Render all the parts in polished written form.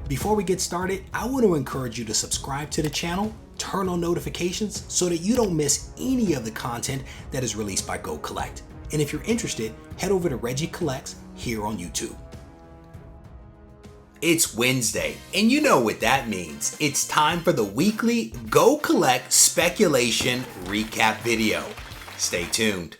Before we get started, I want to encourage you to subscribe to the channel, turn on notifications so that you don't miss any of the content that is released by Go Collect. And if you're interested, head over to Reggie Collects here on YouTube. It's Wednesday, and you know what that means. It's time for the weekly Go Collect speculation recap video. Stay tuned.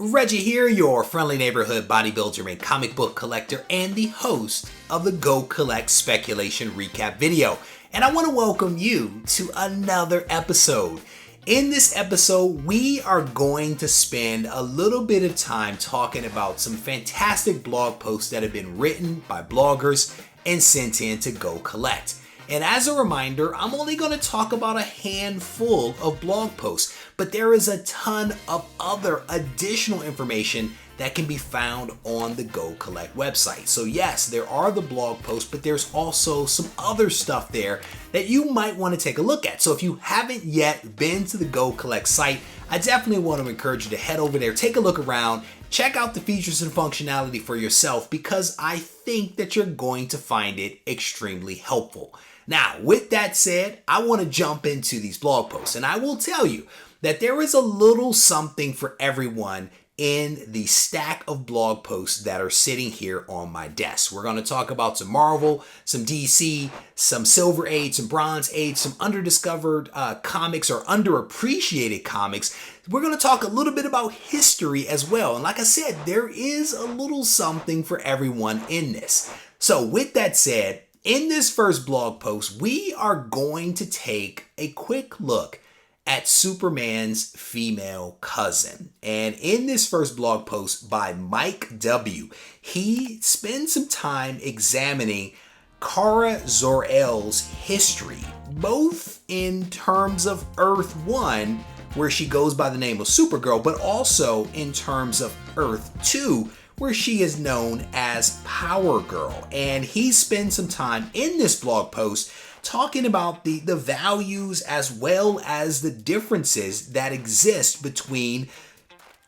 Reggie here, your friendly neighborhood bodybuilder and comic book collector and the host of the Go Collect speculation recap video. And I want to welcome you to another episode. In this episode, we are going to spend a little bit of time talking about some fantastic blog posts that have been written by bloggers and sent in to Go Collect. And as a reminder, I'm only going to talk about a handful of blog posts, but there is a ton of other additional information that can be found on the Go Collect website. So yes, there are the blog posts, but there's also some other stuff there that you might want to take a look at. So if you haven't yet been to the Go Collect site, I definitely want to encourage you to head over there, take a look around, check out the features and functionality for yourself, because I think that you're going to find it extremely helpful. Now, with that said, I want to jump into these blog posts, and I will tell you that there is a little something for everyone in the stack of blog posts that are sitting here on my desk. We're going to talk about some Marvel, some DC, some Silver Age, some Bronze Age, some underdiscovered comics or underappreciated comics. We're going to talk a little bit about history as well. And like I said, there is a little something for everyone in this. So with that said, in this first blog post, we are going to take a quick look at Superman's female cousin. And in this first blog post by Mike W., he spends some time examining Kara Zor-El's history, both in terms of Earth 1, where she goes by the name of Supergirl, but also in terms of Earth 2, where she is known as Power Girl. And he spends some time in this blog post talking about the values as well as the differences that exist between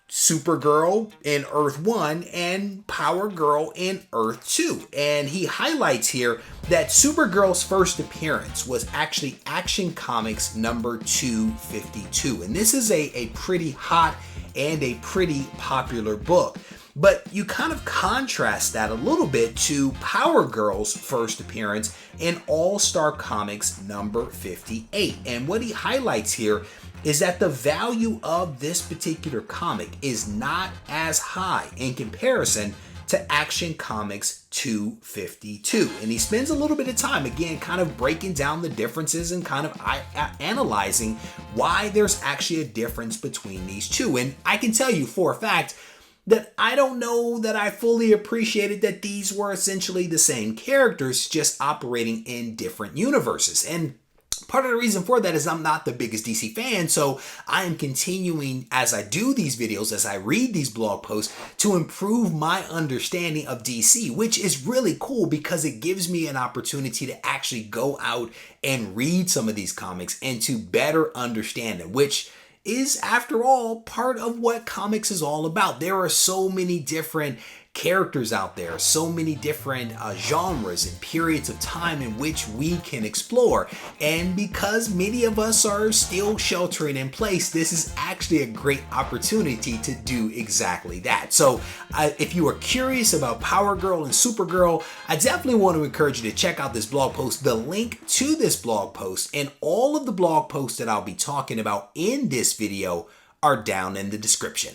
Supergirl in Earth 1 and Power Girl in Earth 2. And he highlights here that Supergirl's first appearance was actually Action Comics number 252. And this is a pretty hot and a pretty popular book. But you kind of contrast that a little bit to Power Girl's first appearance in All-Star Comics number 58. And what he highlights here is that the value of this particular comic is not as high in comparison to Action Comics 252. And he spends a little bit of time, again, kind of breaking down the differences and kind of analyzing why there's actually a difference between these two. And I can tell you for a fact that I don't know that I fully appreciated that these were essentially the same characters, just operating in different universes. And part of the reason for that is I'm not the biggest DC fan, so I am continuing as I do these videos, as I read these blog posts, to improve my understanding of DC, which is really cool because it gives me an opportunity to actually go out and read some of these comics and to better understand them, which is, after all, part of what comics is all about. There are so many different characters out there, so many different genres and periods of time in which we can explore. And because many of us are still sheltering in place, this is actually a great opportunity to do exactly that. So if you are curious about Power Girl and Supergirl, I definitely want to encourage you to check out this blog post. The link to this blog post and all of the blog posts that I'll be talking about in this video are down in the description.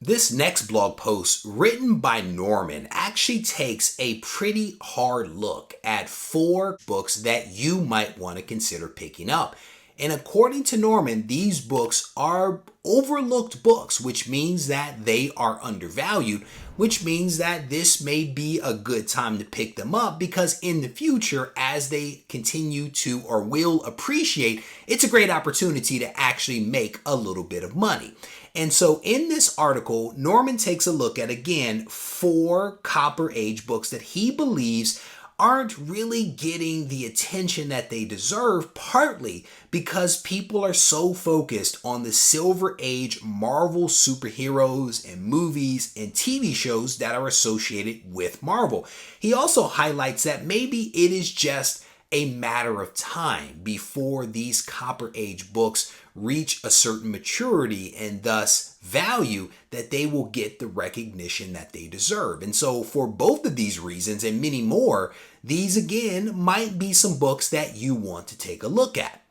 This next blog post, written by Norman, actually takes a pretty hard look at 4 books that you might want to consider picking up. And according to Norman, these books are overlooked books, which means that they are undervalued, which means that this may be a good time to pick them up because in the future, as they continue to or will appreciate, it's a great opportunity to actually make a little bit of money. And so in this article, Norman takes a look at, again, 4 Copper Age books that he believes aren't really getting the attention that they deserve, partly because people are so focused on the Silver Age Marvel superheroes and movies and TV shows that are associated with Marvel. He also highlights that maybe it is just a matter of time before these Copper Age books reach a certain maturity and thus value that they will get the recognition that they deserve. And so for both of these reasons and many more, these again might be some books that you want to take a look at.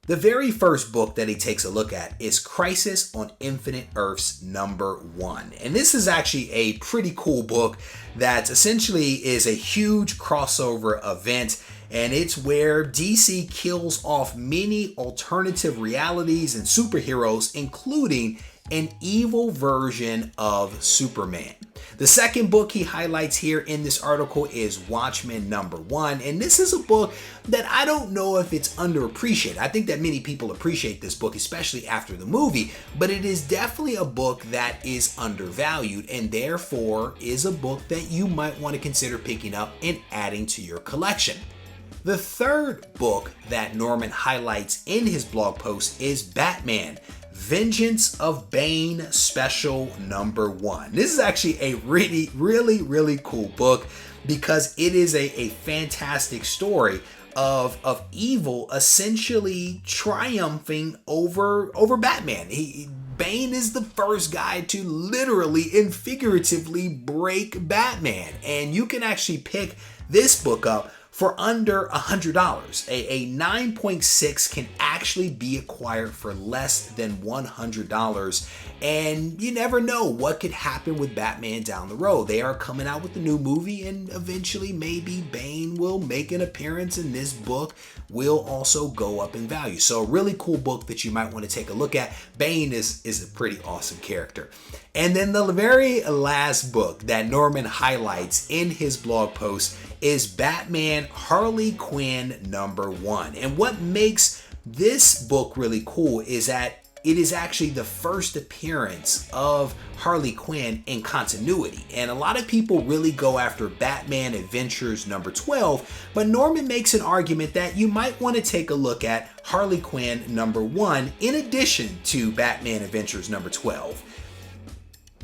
The very first book that he takes a look at is Crisis on Infinite Earths #1. And this is actually a pretty cool book that essentially is a huge crossover event. And it's where DC kills off many alternative realities and superheroes, including an evil version of Superman. The second book he highlights here in this article is Watchmen #1. And this is a book that I don't know if it's underappreciated. I think that many people appreciate this book, especially after the movie, but it is definitely a book that is undervalued and therefore is a book that you might want to consider picking up and adding to your collection. The third book that Norman highlights in his blog post is Batman, Vengeance of Bane Special #1. This is actually a really cool book because it is a fantastic story of evil essentially triumphing over Batman. Bane is the first guy to literally and figuratively break Batman, and you can actually pick this book up for under $100. A 9.6 can actually be acquired for less than $100. And you never know what could happen with Batman down the road. They are coming out with a new movie, and eventually maybe Bane will make an appearance, and this book will also go up in value. So a really cool book that you might want to take a look at. Bane is a pretty awesome character. And then the very last book that Norman highlights in his blog post is Batman Harley Quinn #1. And what makes this book really cool is that it is actually the first appearance of Harley Quinn in continuity. And a lot of people really go after Batman Adventures #12, but Norman makes an argument that you might want to take a look at Harley Quinn #1 in addition to Batman Adventures #12.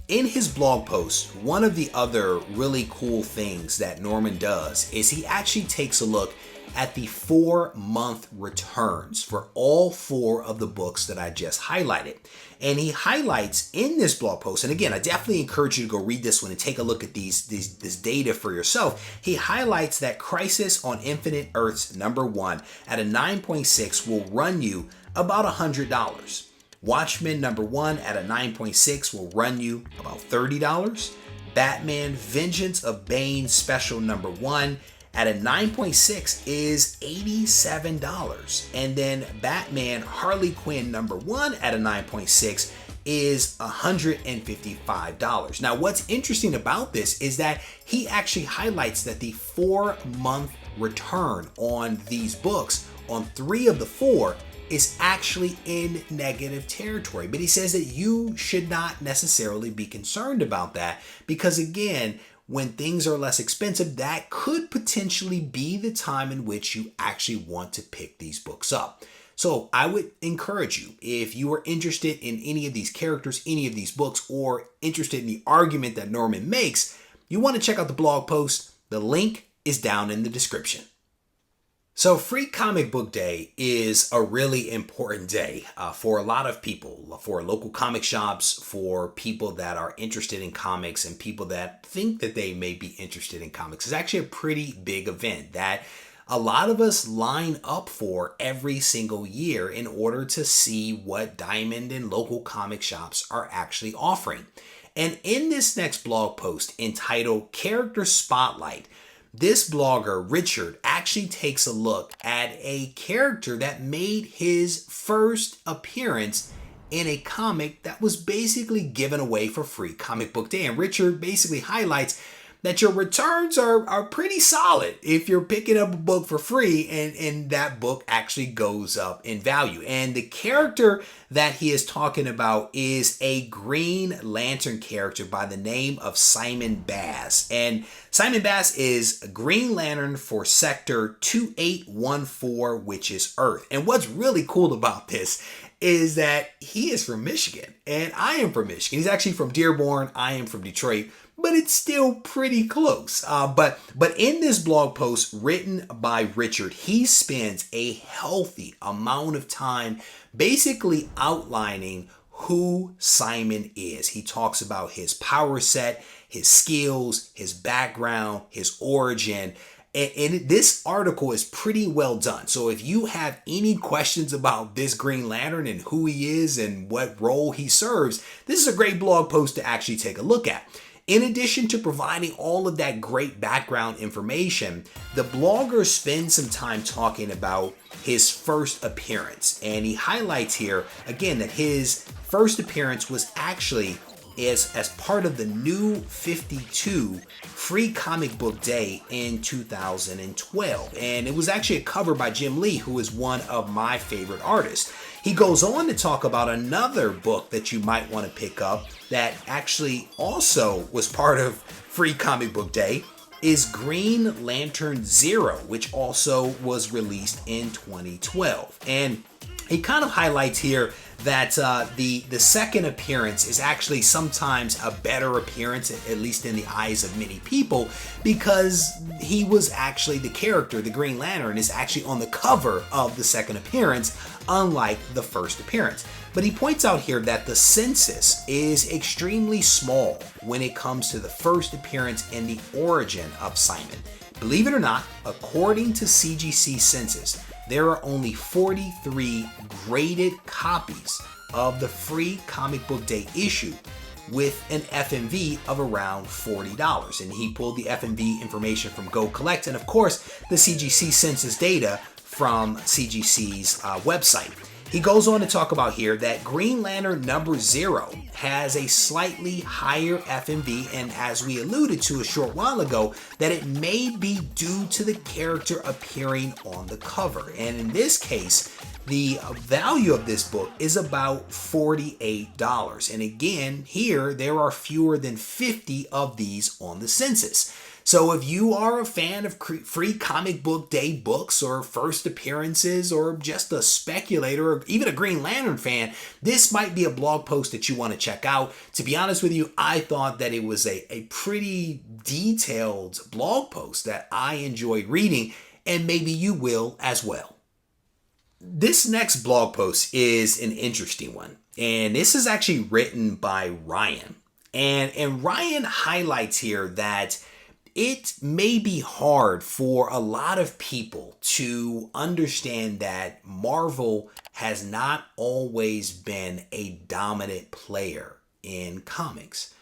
In his blog post, one of the other really cool things that Norman does is he actually takes a look at the 4-month returns for all 4 of the books that I just highlighted. And he highlights in this blog post, and again, I definitely encourage you to go read this one and take a look at this data for yourself. He highlights that Crisis on Infinite Earths #1 at a 9.6 will run you about $100. Watchmen #1 at a 9.6 will run you about $30. Batman Vengeance of Bane Special #1 at a 9.6 is $87. And then Batman Harley Quinn #1 at a 9.6 is $155. Now, what's interesting about this is that he actually highlights that the 4-month return on these books, on 3 of the 4, is actually in negative territory. But he says that you should not necessarily be concerned about that because, again, when things are less expensive, that could potentially be the time in which you actually want to pick these books up. So I would encourage you, if you are interested in any of these characters, any of these books, or interested in the argument that Norman makes, you want to check out the blog post. The link is down in the description. So Free Comic Book Day is a really important day for a lot of people, for local comic shops, for people that are interested in comics, and people that think that they may be interested in comics. It's actually a pretty big event that a lot of us line up for every single year in order to see what Diamond and local comic shops are actually offering. And in this next blog post entitled Character Spotlight, this blogger, Richard, actually takes a look at a character that made his first appearance in a comic that was basically given away for Free Comic Book Day. And Richard basically highlights that your returns are pretty solid if you're picking up a book for free and that book actually goes up in value. And the character that he is talking about is a Green Lantern character by the name of Simon Baz. And Simon Baz is a Green Lantern for Sector 2814, which is Earth. And what's really cool about this is that he is from Michigan and I am from Michigan. He's actually from Dearborn. I am from Detroit, but it's still pretty close. But in this blog post written by Richard, he spends a healthy amount of time basically outlining who Simon is. He talks about his power set, his skills, his background, his origin. And this article is pretty well done. So if you have any questions about this Green Lantern and who he is and what role he serves, this is a great blog post to actually take a look at. In addition to providing all of that great background information, the blogger spends some time talking about his first appearance. And he highlights here, again, that his first appearance was actually as part of the New 52 Free Comic Book Day in 2012. And it was actually a cover by Jim Lee, who is one of my favorite artists. He goes on to talk about another book that you might want to pick up that actually also was part of Free Comic Book Day, is Green Lantern Zero, which also was released in 2012. And he kind of highlights here that the second appearance is actually sometimes a better appearance, at least in the eyes of many people, because he was actually the character, the Green Lantern, is actually on the cover of the second appearance, unlike the first appearance. But he points out here that the census is extremely small when it comes to the first appearance and the origin of Simon. Believe it or not, according to CGC census, there are only 43 graded copies of the Free Comic Book Day issue with an FMV of around $40. And he pulled the FMV information from Go Collect and, of course, the CGC census data from CGC's website. He goes on to talk about here that Green Lantern number 0 has a slightly higher FMV, and as we alluded to a short while ago, that it may be due to the character appearing on the cover. And in this case, the value of this book is about $48. And again, here there are fewer than 50 of these on the census. So if you are a fan of Free Comic Book Day books or first appearances or just a speculator or even a Green Lantern fan, this might be a blog post that you want to check out. To be honest with you, I thought that it was a pretty detailed blog post that I enjoyed reading, and maybe you will as well. This next blog post is an interesting one, and this is actually written by Ryan. And Ryan highlights here that it may be hard for a lot of people to understand that Marvel has not always been a dominant player in comics.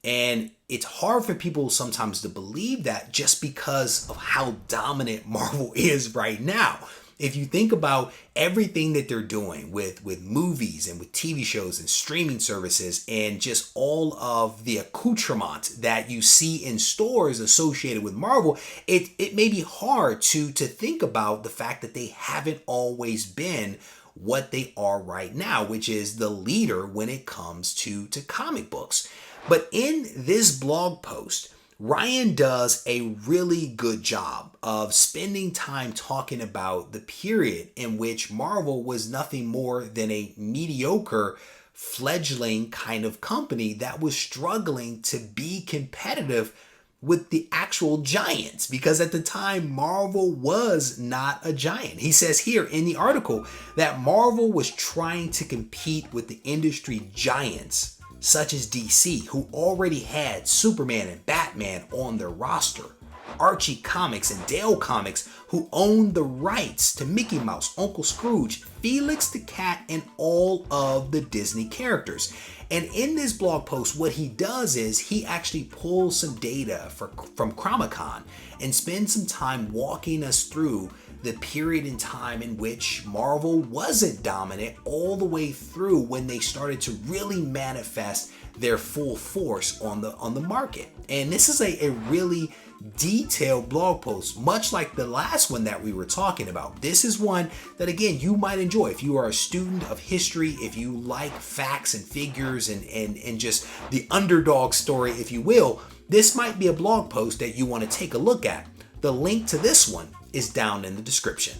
And it's hard for people sometimes to believe that just because of how dominant Marvel is right now. If you think about everything that they're doing with movies and with TV shows and streaming services and just all of the accoutrement that you see in stores associated with Marvel, it may be hard to think about the fact that they haven't always been what they are right now, which is the leader when it comes to comic books. But in this blog post, Ryan does a really good job of spending time talking about the period in which Marvel was nothing more than a mediocre, fledgling kind of company that was struggling to be competitive with the actual giants, because at the time Marvel was not a giant. He says here in the article that Marvel was trying to compete with the industry giants such as DC, who already had Superman and Batman on their roster, Archie Comics and Dale Comics, who owned the rights to Mickey Mouse, Uncle Scrooge, Felix the Cat, and all of the Disney characters. And in this blog post, what he does is he actually pulls some data from Chromicon and spends some time walking us through the period in time in which Marvel wasn't dominant all the way through when they started to really manifest their full force on the market. And this is a really detailed blog post, much like the last one that we were talking about. This is one that, again, you might enjoy if you are a student of history, if you like facts and figures and just the underdog story, if you will. This might be a blog post that you want to take a look at. The link to this one is down in the description.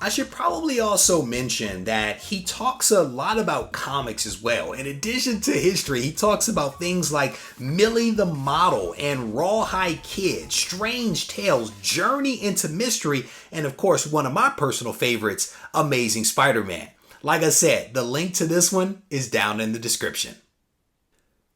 I should probably also mention that he talks a lot about comics as well. In addition to history, he talks about things like Millie the Model and Rawhide Kid, Strange Tales, Journey into Mystery, and of course, one of my personal favorites, Amazing Spider-Man. Like I said, the link to this one is down in the description.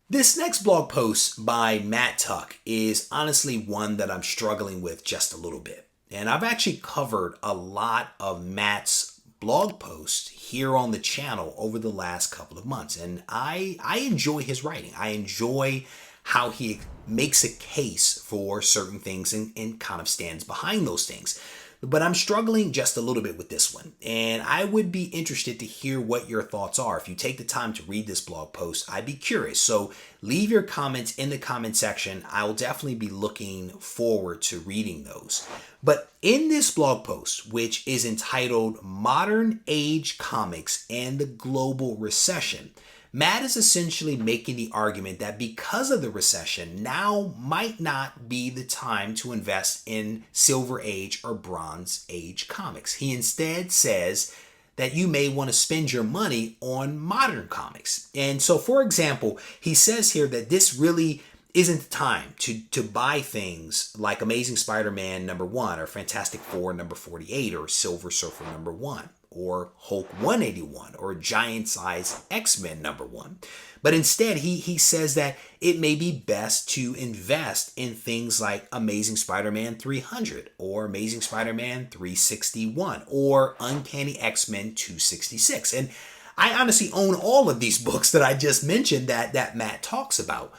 This next blog post by Matt Tuck is honestly one that I'm struggling with just a little bit. And I've actually covered a lot of Matt's blog posts here on the channel over the last couple of months. And I enjoy his writing. I enjoy how he makes a case for certain things and kind of stands behind those things. But I'm struggling just a little bit with this one. And I would be interested to hear what your thoughts are. If you take the time to read this blog post, I'd be curious. So leave your comments in the comment section. I will definitely be looking forward to reading those. But in this blog post, which is entitled Modern Age Comics and the Global Recession, Matt is essentially making the argument that because of the recession, now might not be the time to invest in Silver Age or Bronze Age comics. He instead says that you may want to spend your money on modern comics. And so, for example, he says here that this really isn't the time to buy things like Amazing Spider-Man #1 or Fantastic Four #48 or Silver Surfer #1 or Hulk 181 or Giant Size X-Men #1. But instead, he says that it may be best to invest in things like Amazing Spider-Man 300 or Amazing Spider-Man 361 or Uncanny X-Men 266. And I honestly own all of these books that I just mentioned that Matt talks about.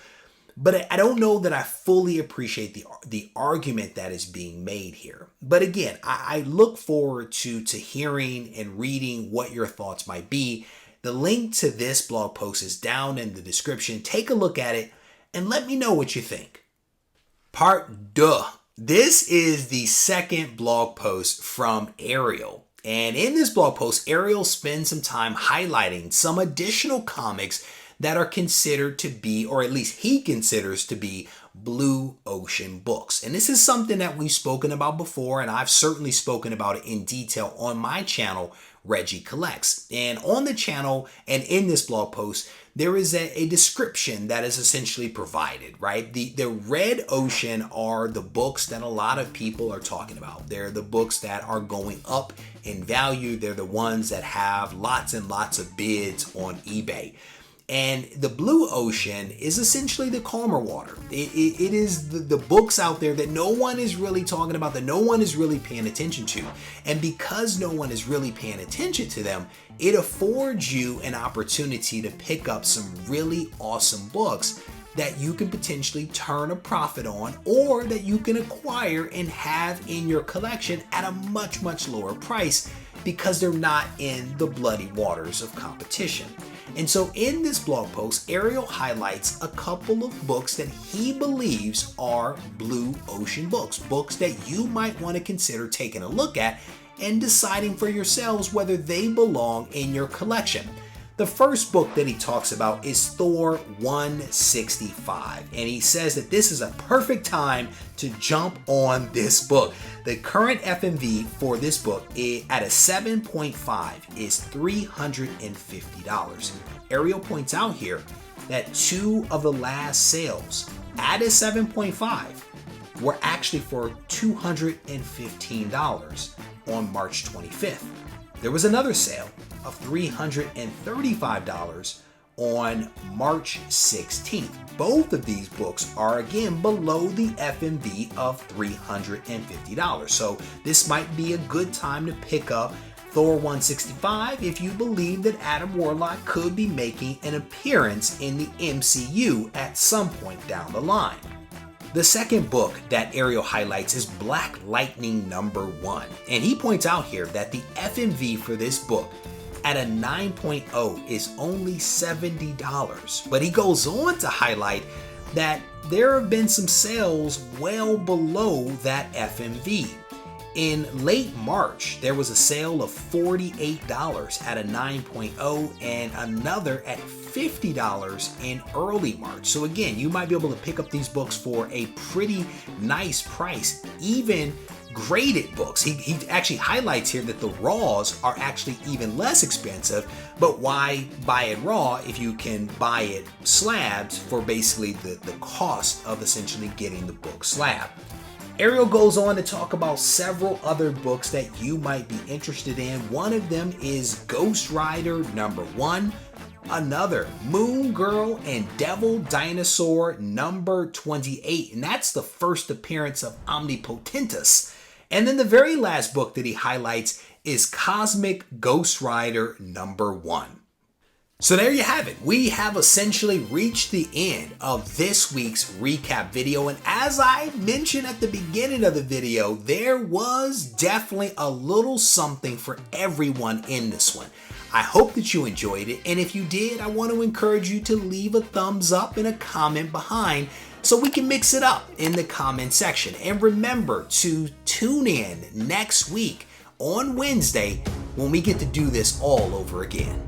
But I don't know that I fully appreciate the argument that is being made here. But again, I look forward to hearing and reading what your thoughts might be. The link to this blog post is down in the description. Take a look at it and let me know what you think. Part Deux. This is the second blog post from Ariel. And in this blog post, Ariel spends some time highlighting some additional comics that are considered to be, or at least he considers to be, blue ocean books. And this is something that we've spoken about before, and I've certainly spoken about it in detail on my channel, Reggie Collects. And on the channel and in this blog post, there is a description that is essentially provided, right? The red ocean are the books that a lot of people are talking about. They're the books that are going up in value. They're the ones that have lots and lots of bids on eBay. And the blue ocean is essentially the calmer water. It is the books out there that no one is really talking about, that no one is really paying attention to. And because no one is really paying attention to them, it affords you an opportunity to pick up some really awesome books that you can potentially turn a profit on, or that you can acquire and have in your collection at a much, much lower price because they're not in the bloody waters of competition. And so in this blog post, Ariel highlights a couple of books that he believes are blue ocean books, books that you might want to consider taking a look at and deciding for yourselves whether they belong in your collection. The first book that he talks about is Thor 165, and he says that this is a perfect time to jump on this book. The current FMV for this book at a 7.5 is $350. Ariel points out here that two of the last sales at a 7.5 were actually for $215 on March 25th. There was another sale of $335 on March 16th. Both of these books are again below the FMV of $350. So this might be a good time to pick up Thor 165 if you believe that Adam Warlock could be making an appearance in the MCU at some point down the line. The second book that Ariel highlights is Black Lightning #1, and he points out here that the FMV for this book at a 9.0 is only $70. But he goes on to highlight that there have been some sales well below that FMV. In late March, there was a sale of $48 at a 9.0 and another at $50 in early March. So again, you might be able to pick up these books for a pretty nice price, even graded books. He actually highlights here that the raws are actually even less expensive, but why buy it raw if you can buy it slabs for basically the cost of essentially getting the book slab. Ariel goes on to talk about several other books that you might be interested in. One of them is Ghost Rider #1, another Moon Girl and Devil Dinosaur #28, and that's the first appearance of Omnipotentus. And then the very last book that he highlights is Cosmic Ghost Rider #1. So there you have it. We have essentially reached the end of this week's recap video. And as I mentioned at the beginning of the video, there was definitely a little something for everyone in this one. I hope that you enjoyed it. And if you did, I want to encourage you to leave a thumbs up and a comment behind so we can mix it up in the comment section. And remember to tune in next week on Wednesday when we get to do this all over again.